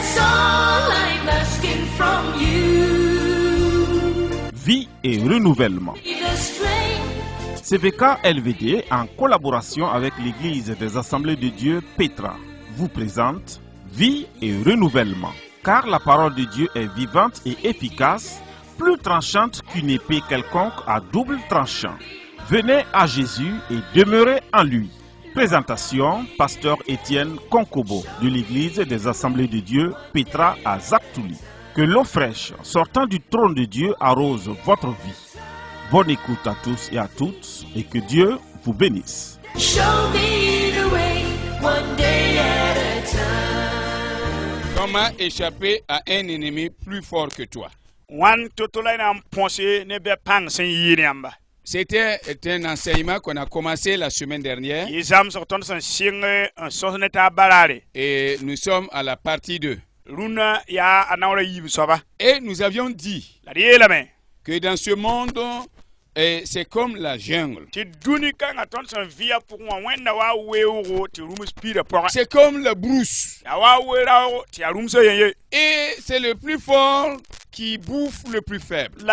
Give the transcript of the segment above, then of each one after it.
That's all I'm asking from you. Vie et renouvellement. The strength. CVK LVD, en collaboration avec l'Église des Assemblées de Dieu Petra, vous présente Vie et renouvellement. Car la parole de Dieu est vivante et efficace, plus tranchante qu'une épée quelconque à double tranchant. Venez à Jésus et demeurez en lui. Présentation, Pasteur Étienne Konkobo de l'Église des Assemblées de Dieu Petra à Zaktouli. Que l'eau fraîche sortant du trône de Dieu arrose votre vie. Bonne écoute à tous et à toutes et que Dieu vous bénisse. Show me the way, one day at a time. Comment échapper à un ennemi plus fort que toi? C'était un enseignement qu'on a commencé la semaine dernière et nous sommes à la partie 2. Et nous avions dit que dans ce monde, c'est comme la jungle. C'est comme la brousse. Et c'est le plus fort qui bouffe le plus faible.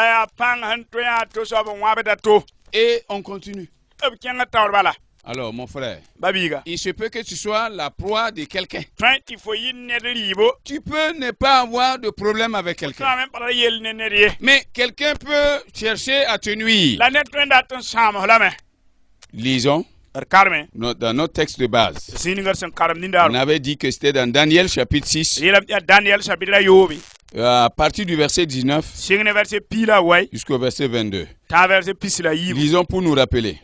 Et on continue. Alors, mon frère, il se peut que tu sois la proie de quelqu'un. Tu peux ne pas avoir de problème avec quelqu'un. Mais quelqu'un peut chercher à te nuire. Lisons dans notre texte de base. On avait dit que c'était dans Daniel chapitre 6. À partir du verset 19 jusqu'au verset 22. Lisons pour nous rappeler.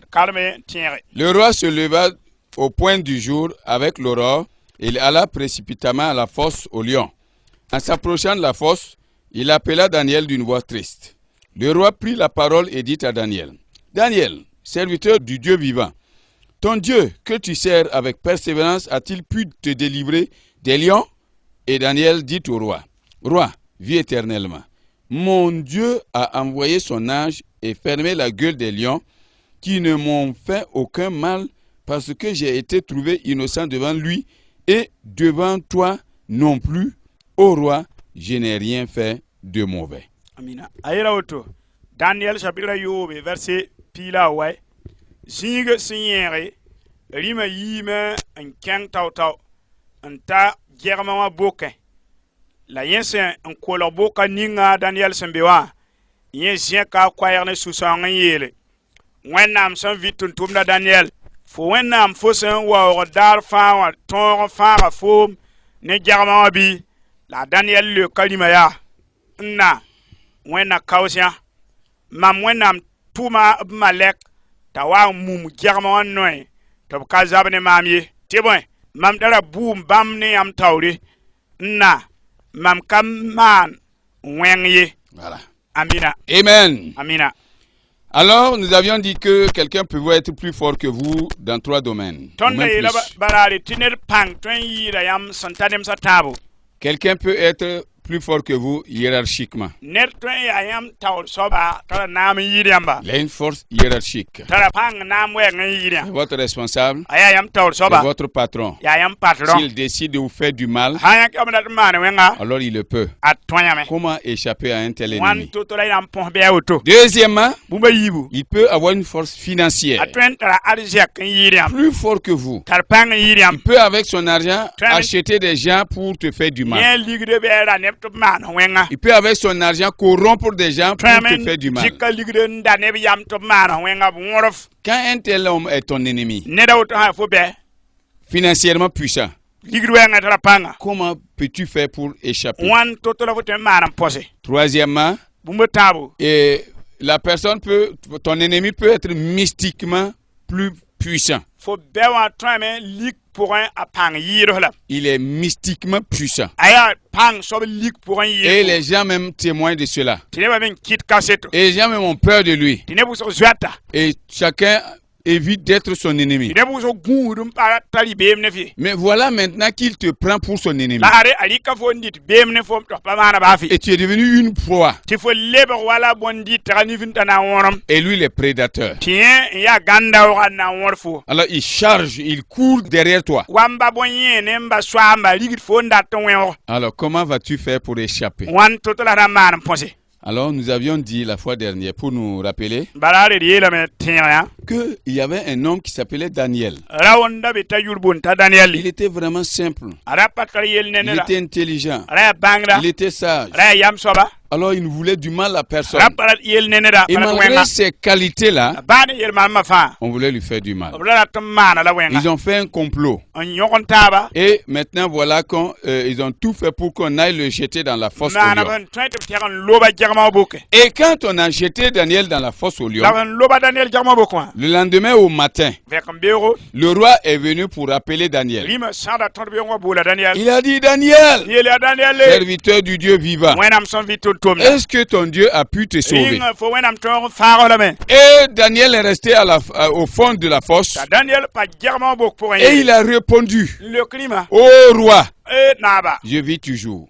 Le roi se leva au point du jour avec l'aurore et il alla précipitamment à la fosse au lion. En s'approchant de la fosse, il appela Daniel d'une voix triste. Le roi prit la parole et dit à Daniel: Daniel, serviteur du Dieu vivant, ton Dieu que tu sers avec persévérance a-t-il pu te délivrer des lions? Et Daniel dit au roi: Roi, vis éternellement. Mon Dieu a envoyé son ange et fermé la gueule des lions qui ne m'ont fait aucun mal parce que j'ai été trouvé innocent devant lui et devant toi non plus. Ô roi, je n'ai rien fait de mauvais. Amina. Ayera auto. Daniel chapitre yobe verset pila ouais. Zinga signere rima yima en kang tau tau. Anta germa boke. La yense en kolor boka ninga Daniel sembewa. Yen zien ka kwayerne susanga yele. Wennam san vitun tumna Daniel. Fo wennam fo san wa dar fa wa ton fa fo ne germa bi. La Daniel le kalimaya. Na wenna kausya mam wennam tuma malek tawa mum germa noy to ka zabne mamye tibon mam dara boom bam ne am tawri na mam kam man wenye. Voilà. Amina. Amen. Amina. Alors, nous avions dit que quelqu'un pouvait être plus fort que vous dans 3 domaines. Quelqu'un peut être plus fort que vous hiérarchiquement. Il a une force hiérarchique. C'est votre responsable. C'est votre patron. S'il décide de vous faire du mal, alors il le peut. Comment échapper à un tel ennemi? Deuxièmement, il peut avoir une force financière. Plus fort que vous. Il peut avec son argent acheter des gens pour te faire du mal. Il peut avec son argent corrompre des gens pour te faire du mal. Quand un tel homme est ton ennemi, financièrement puissant, comment peux-tu faire pour échapper? Troisièmement, la personne ton ennemi peut être mystiquement plus puissant. Il est mystiquement puissant. Et les gens même témoignent de cela. Et les gens même ont peur de lui. Et chacun évite d'être son ennemi. Mais voilà maintenant qu'il te prend pour son ennemi. Et tu es devenu une proie. Et lui, le prédateur. Alors il charge, il court derrière toi. Alors comment vas-tu faire pour échapper? Alors nous avions dit la fois dernière, pour nous rappeler, qu'il y avait un homme qui s'appelait Daniel. Il était vraiment simple. Il était intelligent. Il était sage. Alors il ne voulait du mal à personne. Et malgré ces qualités-là, on voulait lui faire du mal. Ils ont fait un complot. Et maintenant voilà qu'ils ont tout fait pour qu'on aille le jeter dans la fosse au lion. Et quand on a jeté Daniel dans la fosse au lion, le lendemain au matin, le roi est venu pour appeler Daniel. Il a dit, Daniel, serviteur du Dieu vivant, est-ce que ton Dieu a pu te sauver? Et Daniel est resté au fond de la fosse. Et il a répondu, ô roi, je vis toujours.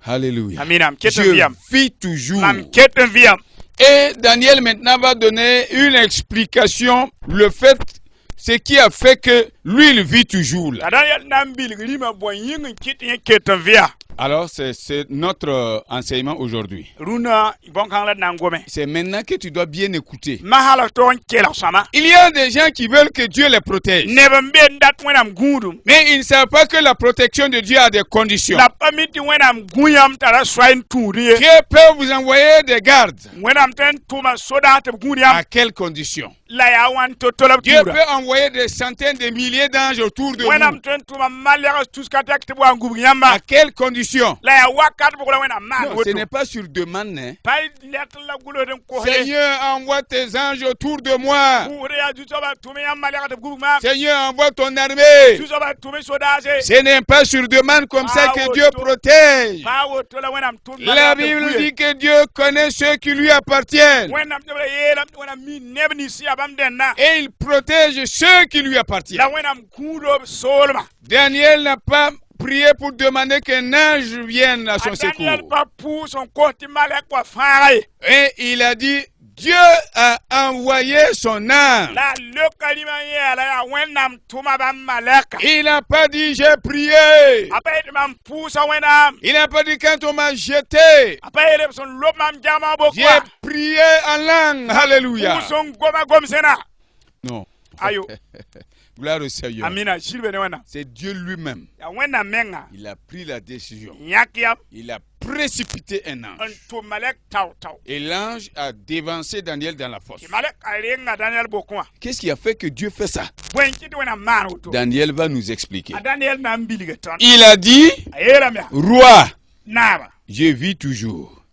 Alléluia. Je vis toujours. Et Daniel maintenant va donner une explication, ce qui a fait que lui, il vit toujours là. Alors, c'est notre enseignement aujourd'hui. C'est maintenant que tu dois bien écouter. Il y a des gens qui veulent que Dieu les protège. Mais ils ne savent pas que la protection de Dieu a des conditions. Dieu peut vous envoyer des gardes. À quelles conditions? Dieu peut envoyer des centaines de milliers d'anges autour de vous. À quelles conditions? Non, ce n'est pas sur demande. Hein. Seigneur, envoie tes anges autour de moi. Seigneur, envoie ton armée. Ce n'est pas sur demande comme ça que Dieu protège. La Bible dit que Dieu connaît ceux qui lui appartiennent. Et il protège ceux qui lui appartiennent. Daniel n'a pas prié pour demander qu'un ange vienne à son secours. Et il a dit, Dieu a envoyé son ange. Il n'a pas dit j'ai prié. Il n'a pas dit quand on m'a jeté. J'ai prié en langue. Alléluia. Non. Gloire au Seigneur. C'est Dieu lui-même. Il a pris la décision. Il a précipité un ange. Et l'ange a dévancé Daniel dans la fosse. Qu'est-ce qui a fait que Dieu fait ça? Daniel va nous expliquer. Il a dit, roi, je vis toujours.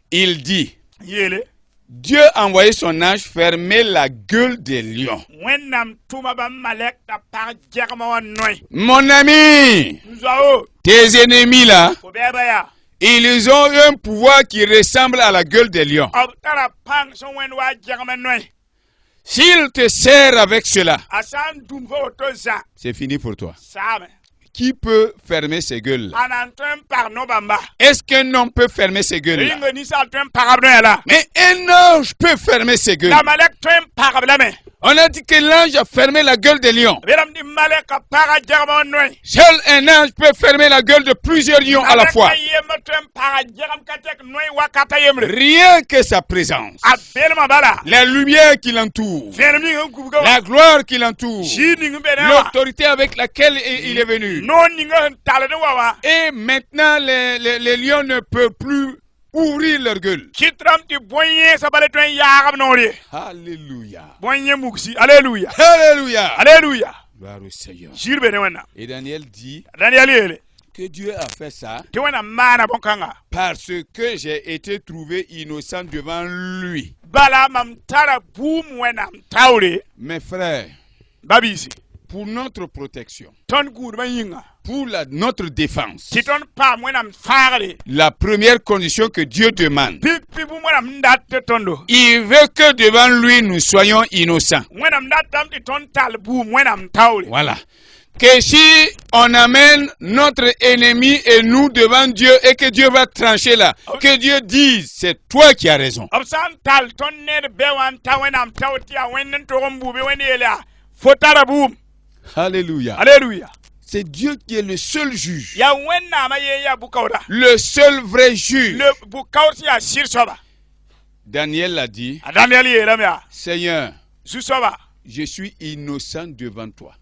Il dit, Dieu a envoyé son ange fermer la gueule des lions. Mon ami, tes ennemis là, ils ont un pouvoir qui ressemble à la gueule des lions. S'il te sert avec cela, c'est fini pour toi. Qui peut fermer ces gueules-là? Est-ce qu'un homme peut fermer ces gueules-là? Mais un ange peut fermer ces gueules. On a dit que l'ange a fermé la gueule des lions. Seul un ange peut fermer la gueule de plusieurs lions à la fois. Rien que sa présence, la lumière qui l'entoure, la gloire qui l'entoure, l'autorité avec laquelle il est venu. Et maintenant, les lions ne peuvent plus ouvrir leur gueule. Alléluia. Alléluia. Alléluia. Gloire au Seigneur. Et Daniel dit que Dieu a fait ça parce que j'ai été trouvé innocent devant lui. Mes frères, pour notre protection, pour notre défense. La première condition que Dieu demande, il veut que devant lui nous soyons innocents. Voilà. Que si on amène notre ennemi et nous devant Dieu et que Dieu va trancher là, que Dieu dise, c'est toi qui as raison. Alléluia. Alléluia. C'est Dieu qui est le seul juge. Le seul vrai juge. Daniel l'a dit. Seigneur, je suis innocent devant toi.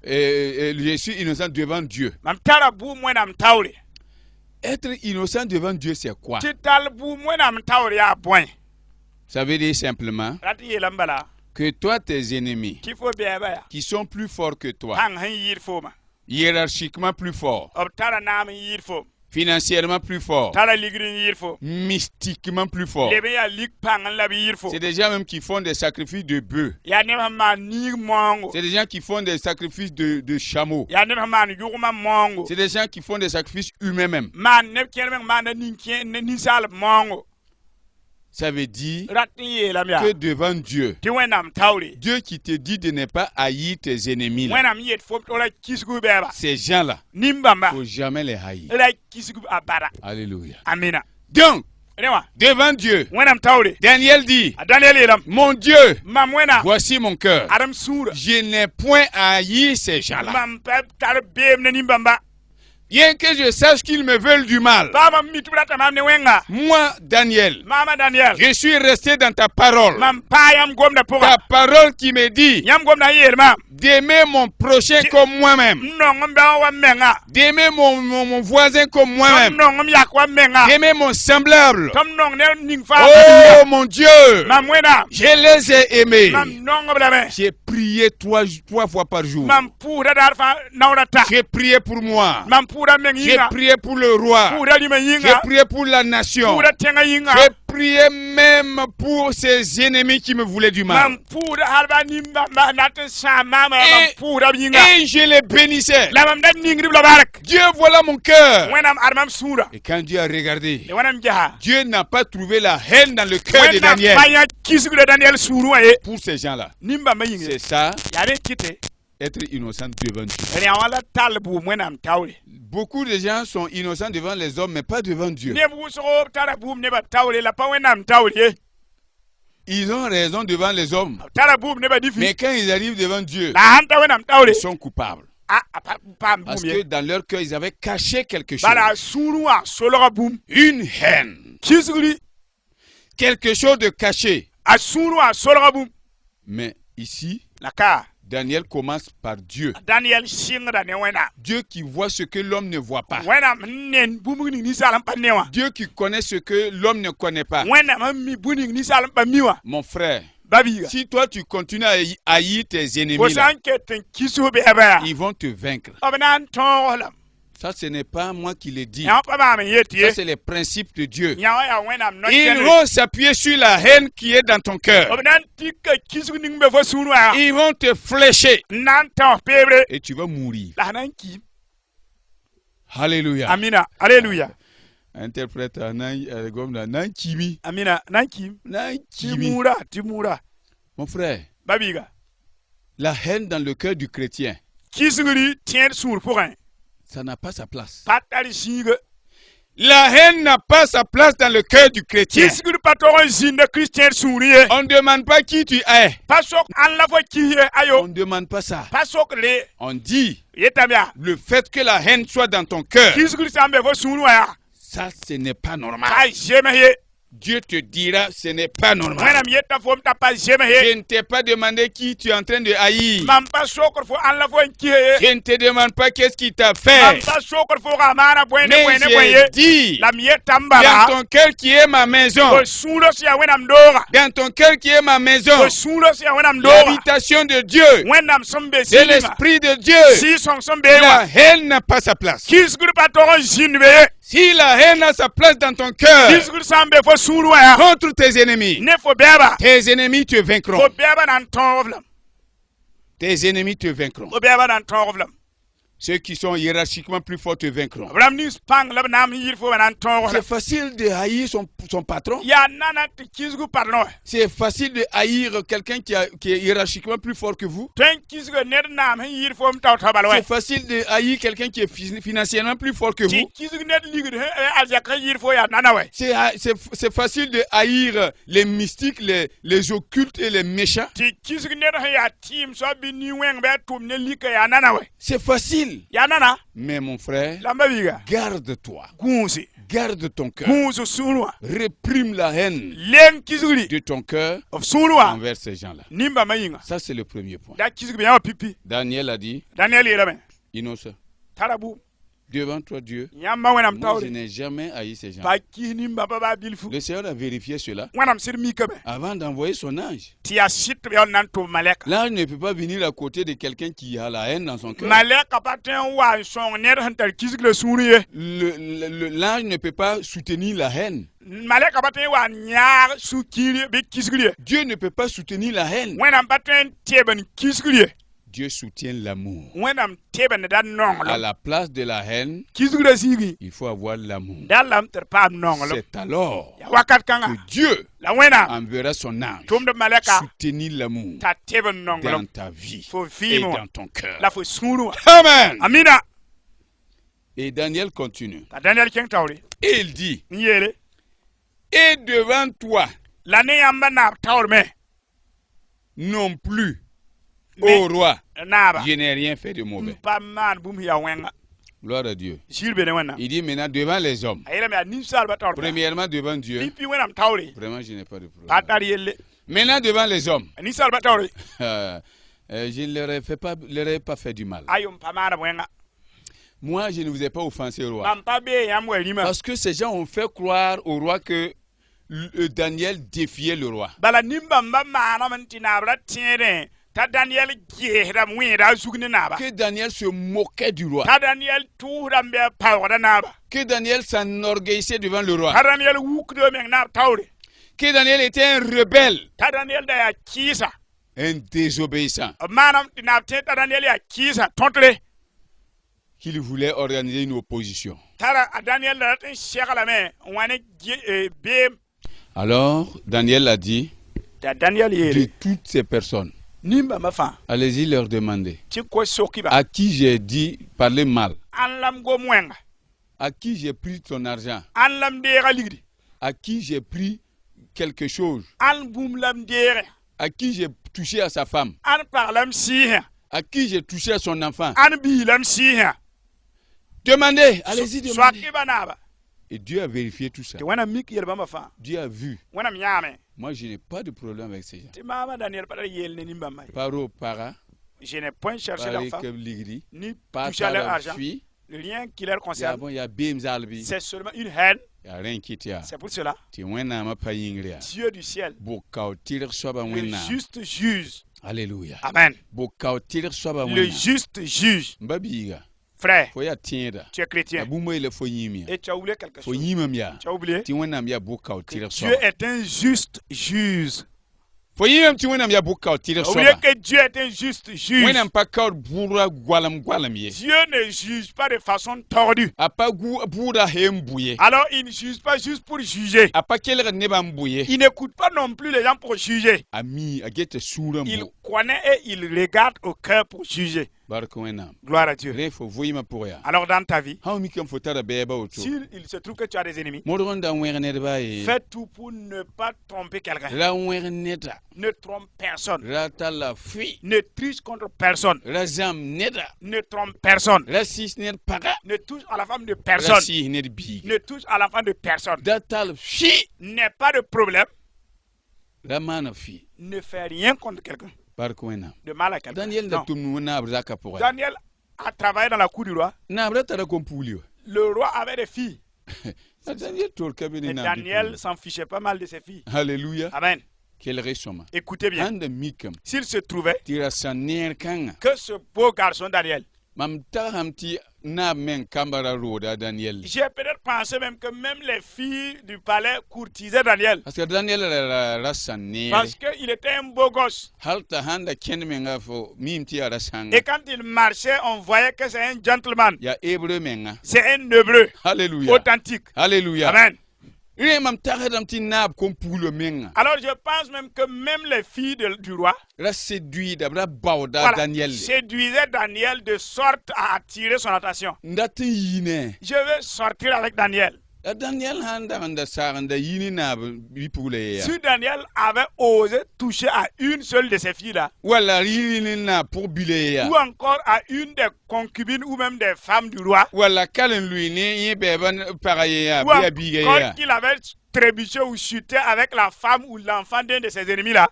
Et je suis innocent devant Dieu. Être innocent devant Dieu, c'est quoi? Ça veut dire simplement que toi, tes ennemis, qui sont plus forts que toi, hiérarchiquement plus forts, financièrement plus forts, mystiquement plus forts, c'est des gens même qui font des sacrifices de bœufs, c'est des gens qui font des sacrifices de chameaux, c'est des gens qui font des sacrifices humains même. Ça veut dire que devant Dieu, Dieu qui te dit de ne pas haïr tes ennemis là, ces gens-là, il ne faut jamais les haïr. Alléluia. Donc, devant Dieu, Daniel dit, mon Dieu, voici mon cœur. Je n'ai point à haïr ces gens-là. Bien que je sache qu'ils me veulent du mal. Moi, Daniel, je suis resté dans ta parole. Ta parole qui me dit d'aimer mon prochain comme moi-même. D'aimer mon voisin comme moi-même. D'aimer mon semblable. Oh mon Dieu, je les ai aimés. J'ai prié trois fois par jour. J'ai prié pour moi. J'ai prié pour le roi. J'ai prié pour la nation. J'ai prié même pour ses ennemis qui me voulaient du mal. Et je les bénissais. Dieu, voilà mon cœur. Et quand Dieu a regardé, Dieu n'a pas trouvé la haine dans le cœur de Daniel pour ces gens-là. C'est ça, être innocent devant Dieu. Beaucoup de gens sont innocents devant les hommes, mais pas devant Dieu. Ils ont raison devant les hommes, mais quand ils arrivent devant Dieu, ils sont coupables. Parce que dans leur cœur, ils avaient caché quelque chose. Une haine. Quelque chose de caché. Mais ici, Daniel commence par Dieu. Dieu qui voit ce que l'homme ne voit pas. Dieu qui connaît ce que l'homme ne connaît pas. Mon frère, si toi tu continues à haïr tes ennemis là, ils vont te vaincre. Ça, ce n'est pas moi qui le dis. Ça, c'est les principes de Dieu. Ils vont s'appuyer sur la haine qui est dans ton cœur. Ils vont te flécher. Et tu vas mourir. Alléluia. Amina. Alléluia. Interprète comme Nankimi. Amina. Nankimi. Timura. Mon frère, la haine dans le cœur du chrétien, ça n'a pas sa place. La haine n'a pas sa place dans le cœur du chrétien. On ne demande pas qui tu es. On ne demande pas ça. On dit le fait que la haine soit dans ton cœur. Ça, ce n'est pas normal. Dieu te dira, ce n'est pas normal. Je ne t'ai pas demandé qui tu es en train de haïr. Je ne te demande pas qu'est-ce qui t'a fait. Mais j'ai dit, dans ton cœur qui est ma maison, dans ton cœur qui est ma maison, l'habitation de Dieu, de l'Esprit de Dieu, la haine n'a pas sa place. Si la haine a sa place dans ton cœur contre tes ennemis te vaincront. Tes ennemis te vaincront. Ceux qui sont hiérarchiquement plus forts te vaincront. C'est facile de haïr son patron. C'est facile de haïr quelqu'un qui est hiérarchiquement plus fort que vous. C'est facile de haïr quelqu'un qui est financièrement plus fort que vous. C'est facile de haïr les mystiques, les occultes et les méchants. C'est facile. Mais mon frère, garde-toi. Garde ton cœur. Réprime la haine de ton cœur envers ces gens-là. Ça, c'est le premier point. Daniel a dit, innocent. Devant toi, Dieu, moi, je n'ai jamais haï ces gens. Le Seigneur a vérifié cela avant d'envoyer son ange. L'ange ne peut pas venir à côté de quelqu'un qui a la haine dans son cœur. L'ange ne peut pas soutenir la haine. Dieu ne peut pas soutenir la haine. Dieu soutient l'amour. À la place de la haine, il faut avoir l'amour. C'est alors que Dieu enverra son ange soutenir l'amour dans ta vie et dans ton cœur. Amen. Et Daniel continue. Et il dit, et devant toi, non plus, ô roi, je n'ai rien fait de mauvais. Gloire à Dieu. Il dit maintenant devant les hommes. Premièrement devant Dieu. Vraiment, je n'ai pas de problème. Maintenant devant les hommes. Je ne leur ai pas fait du mal. Moi, je ne vous ai pas offensé au roi. Parce que ces gens ont fait croire au roi que Daniel défiait le roi. Que Daniel se moquait du roi. Que Daniel s'enorgueillissait devant le roi. Que Daniel était un rebelle. Un désobéissant. Qu'il voulait organiser une opposition. Alors, Daniel a dit de toutes ces personnes. Allez-y leur demander. À qui j'ai dit parler mal? À qui j'ai pris ton argent? À qui j'ai pris quelque chose? À qui j'ai touché à sa femme? À qui j'ai touché à son enfant? Demandez, allez-y demander. Et Dieu a vérifié tout ça. Dieu a vu. Moi, je n'ai pas de problème avec ces gens. Paro para. Je n'ai point cherché leur femme, ni touché à leur argent. Rien qui leur concerne. C'est seulement une haine. C'est pour cela. Dieu du ciel, le juste juge. Alléluia. Amen. Le juste juge. Frère, tu es chrétien et tu as oublié quelque chose. Tu as oublié que Dieu est un juste juge. Oubliez que Dieu est un juste juge. Dieu ne juge pas de façon tordue. Alors il ne juge pas juste pour juger. Il n'écoute pas non plus les gens pour juger. Il connaît et il regarde au cœur pour juger. Gloire à Dieu. Alors dans ta vie, s'il se trouve que tu as des ennemis, fais tout pour ne pas tromper quelqu'un. Ne trompe personne. Ne triche contre personne. Ne trompe personne. Ne touche à la femme de personne. Ne touche à l'enfant de personne. N'est pas de problème. Ne fais rien contre quelqu'un. De mal à quelqu'un. Daniel a travaillé dans la cour du roi. Le roi avait des filles. Et Daniel s'en fichait pas mal de ses filles. Alléluia. Amen. Écoutez bien. S'il se trouvait que ce beau garçon Daniel J'ai peut-être pensé même que même les filles du palais courtisaient Daniel. Parce que Daniel Parce qu'il était un beau gosse. Et quand il marchait, on voyait que c'est un gentleman. C'est un hébreu. Alléluia. Authentique. Alléluia. Amen. Alors je pense même que même les filles du roi séduisaient Daniel de sorte à attirer son attention. Je veux sortir avec Daniel. Si Daniel avait osé toucher à une seule de ces filles-là, ou encore à une des concubines ou même des femmes du roi, ou encore qu'il avait trébuché ou chuté avec la femme ou l'enfant d'un de ses ennemis-là,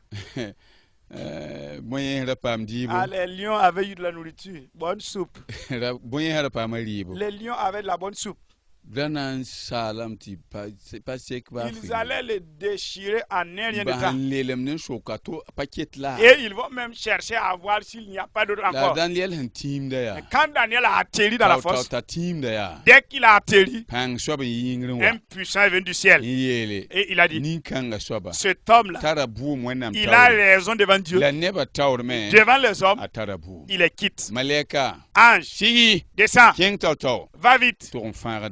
les lions avaient eu de la nourriture, bonne soupe. Les lions avaient de la bonne soupe. Ils allaient le déchirer en un rien de temps. Et ils vont même chercher à voir s'il n'y a pas d'autre encore. Quand Daniel a atterri dans la fosse, dès qu'il a atterri, un puissant est venu du ciel. Et il a dit, cet homme-là, il a raison devant Dieu. Devant les hommes, il les quitte. Ange, descends, va vite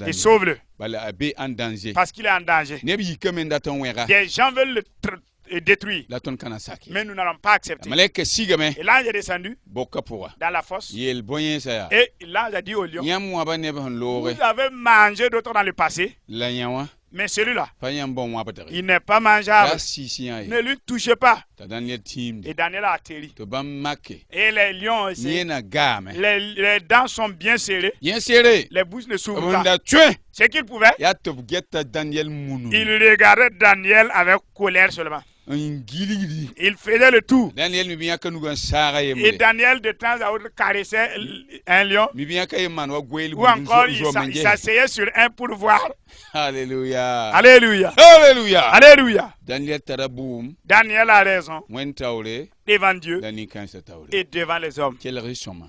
et sauve-le. Parce qu'il est en danger. Des gens veulent le détruire. Mais nous n'allons pas accepter. Et l'ange est descendu dans la fosse. Et l'ange a dit au lion, vous avez mangé d'autres dans le passé. Mais celui-là, il n'est pas mangeable. Ne lui touchez pas. Et Daniel a atterri. Et les lions aussi, les dents sont bien serrées. Les bouches ne s'ouvrent pas. Ce qu'il pouvait, il regardait Daniel avec colère seulement. Il faisait le tout. Et Daniel de temps à autre caressait un lion. Ou encore il s'asseyait sur un pour voir. Alléluia. Alléluia. Alléluia. Alléluia. Daniel a raison. Devant Dieu et devant les hommes.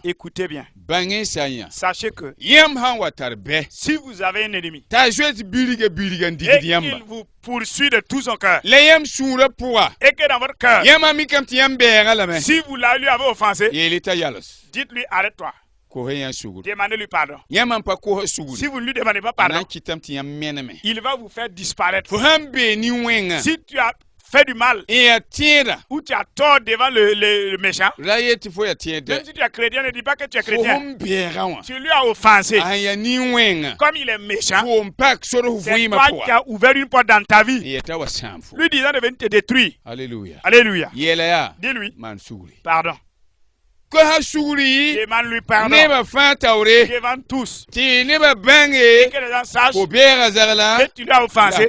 Écoutez bien. Sachez que si vous avez un ennemi et qu'il vous poursuit de tout son cœur et que dans votre cœur, si vous lui avez offensé, dites-lui arrête-toi. Demandez-lui pardon. Si vous ne lui demandez pas pardon, il va vous faire disparaître. Si tu as fait du mal ou tu as tort devant le méchant, même si tu es chrétien, ne dis pas que tu es chrétien. Tu lui as offensé. Comme il est méchant, c'est toi qui as ouvert une porte dans ta vie, lui disant de venir te détruire. Alléluia. Alléluia. Dis-lui pardon. Demande-lui pardon devant tous. Et que les gens sachent que tu lui as offensé,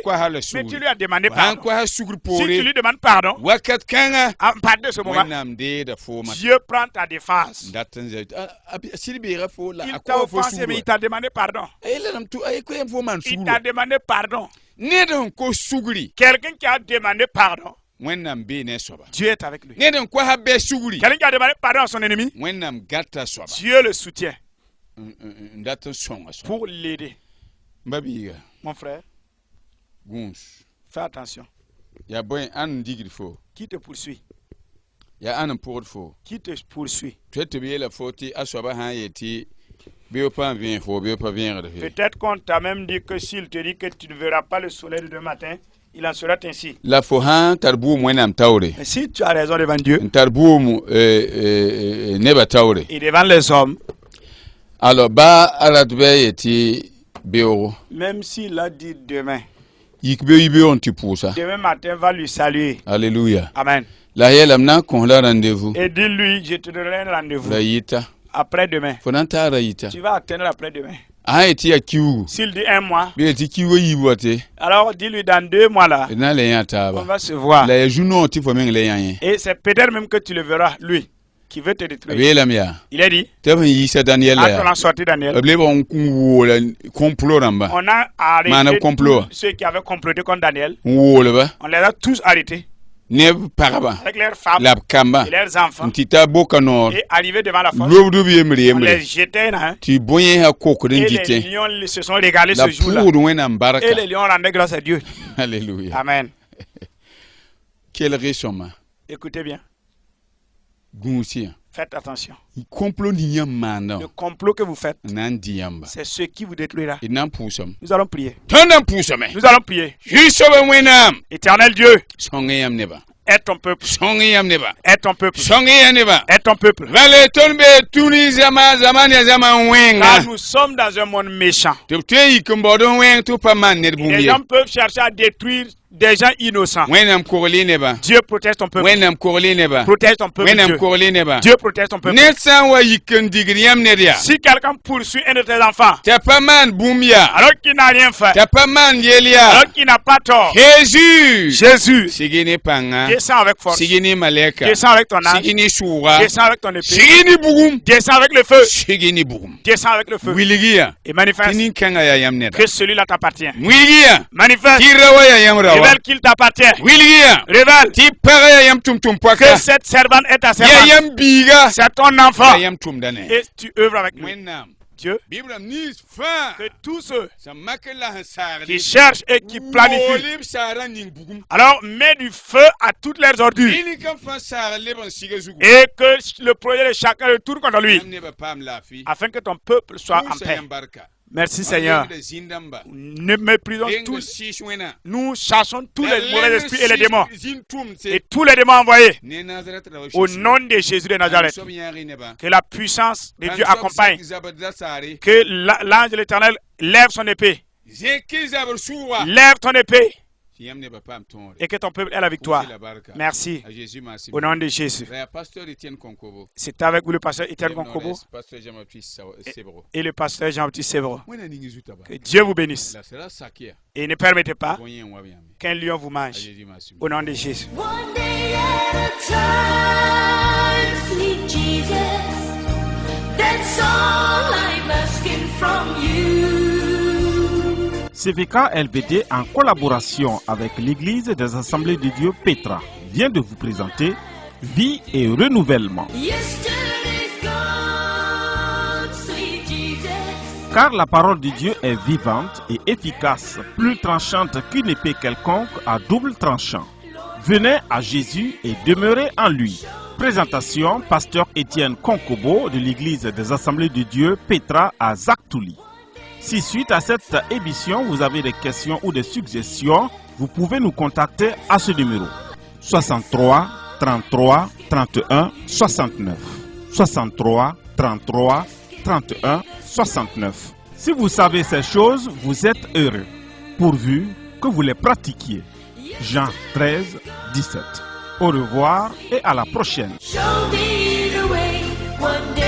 mais tu lui as demandé pardon. Si tu lui demandes pardon, à partir de ce moment, Dieu prend ta défense. Il t'a offensé, mais il t'a demandé pardon. Il t'a demandé pardon. Quelqu'un qui a demandé pardon, Dieu est avec lui. Quelqu'un qui a demandé pardon à son ennemi, Dieu le soutient pour l'aider. Mon frère, fais attention. Qui te poursuit? Qui te poursuit? Peut-être qu'on t'a même dit que s'il te dit que tu ne verras pas le soleil demain matin, il en sera ainsi. Et si tu as raison devant Dieu et devant les hommes, alors même s'il a dit demain matin va lui saluer. Alléluia. Amen. Et dis-lui, je te donnerai un rendez-vous après-demain. Tu vas attendre après-demain. S'il dit 1 mois, alors dis-lui dans 2 mois là, on va se voir. Et c'est peut-être même que tu le verras, lui, qui veut te détruire. Il a dit, quand on a sorti Daniel, on a arrêté tous ceux qui avaient comploté contre Daniel. On les a tous arrêtés. avec leurs femmes et leurs enfants, et arrivé devant la fosse, on les jetait, et les lions se sont régalés ce jour-là, et les lions rendaient grâce à Dieu. Alléluia. Amen. Quel réchauffement. Écoutez bien. Faites attention. Le complot que vous faites, c'est ce qui vous détruira. Nous allons prier. Nous allons prier. Éternel Dieu, aide ton peuple. Aide ton peuple. Aide ton peuple. Car nous sommes dans un monde méchant. Les gens peuvent chercher à détruire des gens innocents. Dieu protège ton peuple. Protège ton peuple, Dieu. Dieu protège ton peuple. Si quelqu'un poursuit un de tes enfants, alors qu'il n'a rien fait, alors qu'il n'a pas tort, Jésus, descend avec force, descend avec ton âge, descend avec ton épée, descend avec le feu, descend avec le feu, et manifeste que celui-là t'appartient. Manifeste, révèle qu'il t'appartient. Révèle que cette servante est ta servante. C'est ton enfant. Et tu œuvres avec lui. Dieu, que tous ceux qui cherchent et qui planifient, alors mets du feu à toutes leurs ordures, et que le projet de chacun retourne contre lui, afin que ton peuple soit en paix. Merci Seigneur. Ne méprisons tous. Nous chassons tous les mauvais esprits et les démons. Et tous les démons envoyés. Au nom de Jésus de Nazareth. Que la puissance de Dieu accompagne. Que l'ange de l'Éternel lève son épée. Lève ton épée. Et que ton peuple ait la victoire. Merci. Au nom de Jésus. C'est avec vous le pasteur Étienne Konkobo et le pasteur Jean-Baptiste Sévro. Que Dieu vous bénisse. Et ne permettez pas qu'un lion vous mange. Au nom de Jésus. One day at a time, sweet Jesus, that's all I'm asking from you. CVK LBD, en collaboration avec l'Église des Assemblées de Dieu Petra, vient de vous présenter Vie et Renouvellement. Car la parole de Dieu est vivante et efficace, plus tranchante qu'une épée quelconque à double tranchant. Venez à Jésus et demeurez en lui. Présentation, pasteur Étienne Konkobo de l'Église des Assemblées de Dieu Petra à Zaktouli. Si suite à cette émission, vous avez des questions ou des suggestions, vous pouvez nous contacter à ce numéro 63 33 31 69 63 33 31 69. Si vous savez ces choses, vous êtes heureux, pourvu que vous les pratiquiez. Jean 13, 17. Au revoir et à la prochaine. Show me the way, one day.